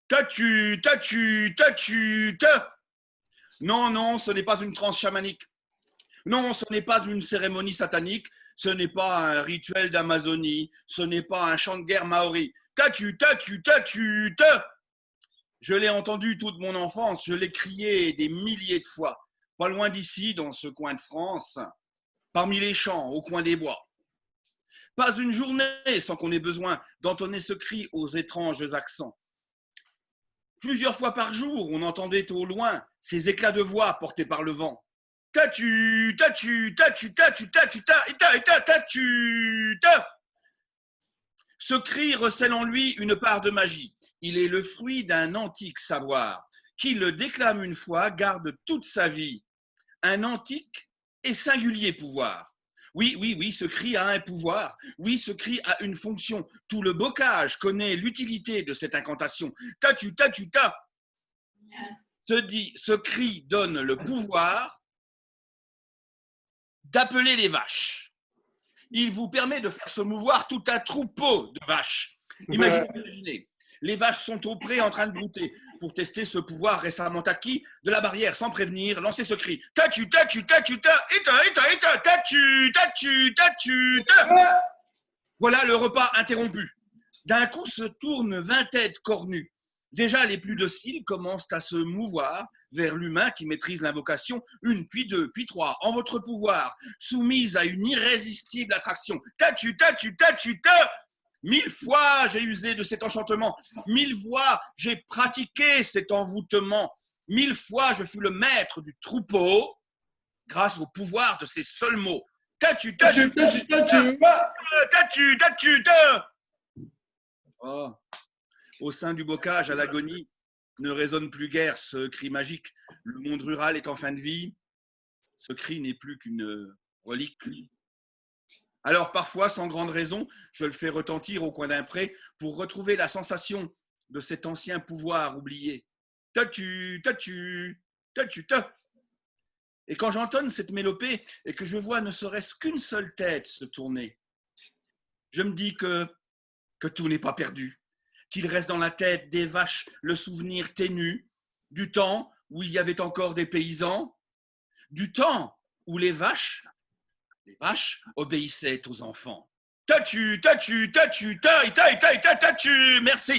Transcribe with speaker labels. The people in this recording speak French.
Speaker 1: Tatu, tatu, tatu, ta. Non, non, ce n'est pas une transe chamanique. Non, ce n'est pas une cérémonie satanique. Ce n'est pas un rituel d'Amazonie. Ce n'est pas un chant de guerre maori. Tatu, tatu, tatu, ta. Je l'ai entendu toute mon enfance. Je l'ai crié des milliers de fois. Pas loin d'ici, dans ce coin de France, parmi les champs, au coin des bois. Pas une journée sans qu'on ait besoin d'entonner ce cri aux étranges accents. Plusieurs fois par jour, on entendait au loin ces éclats de voix portés par le vent. Tatu, tatu, tatu, tatu, tatu, ta, tatu, ta. Ce cri recèle en lui une part de magie. Il est le fruit d'un antique savoir. Qui le déclame une fois garde toute sa vie. Un antique et singulier pouvoir. Oui, oui, oui, ce cri a un pouvoir. Oui, ce cri a une fonction. Tout le bocage connaît l'utilité de cette incantation. Tatu, tatu, ta. Ce cri donne le pouvoir d'appeler les vaches. Il vous permet de faire se mouvoir tout un troupeau de vaches. Imaginez, les vaches sont au pré en train de brouter. Pour tester ce pouvoir récemment acquis, de la barrière sans prévenir, lancez ce cri. Tatu, tatu, tatu, ta, eta, tatu, tatu, tatu, ta. Voilà le repas interrompu. D'un coup se tournent 20 têtes cornues. Déjà, les plus dociles commencent à se mouvoir vers l'humain qui maîtrise l'invocation, une, puis deux, puis trois, en votre pouvoir, soumise à une irrésistible attraction. Tatu, tatu, tatu, ta. 1000 fois j'ai usé de cet enchantement, 1000 fois j'ai pratiqué cet envoûtement, 1000 fois je fus le maître du troupeau grâce au pouvoir de ces seuls mots. Tatu, tatu, tatu, tatu, tatu, tatu, ta. Oh. Au sein du bocage à l'agonie ne résonne plus guère ce cri magique. Le monde rural est en fin de vie. Ce cri n'est plus qu'une relique. Alors parfois, sans grande raison, je le fais retentir au coin d'un pré pour retrouver la sensation de cet ancien pouvoir oublié. Tatu, tatu, tatu, ta. Et quand j'entonne cette mélopée et que je vois ne serait-ce qu'une seule tête se tourner, je me dis que tout n'est pas perdu, qu'il reste dans la tête des vaches le souvenir ténu du temps où il y avait encore des paysans, du temps où les vaches obéissaient aux enfants. Tatu, tatu, tatu, ta, ta, ta, ta, tatu. Merci.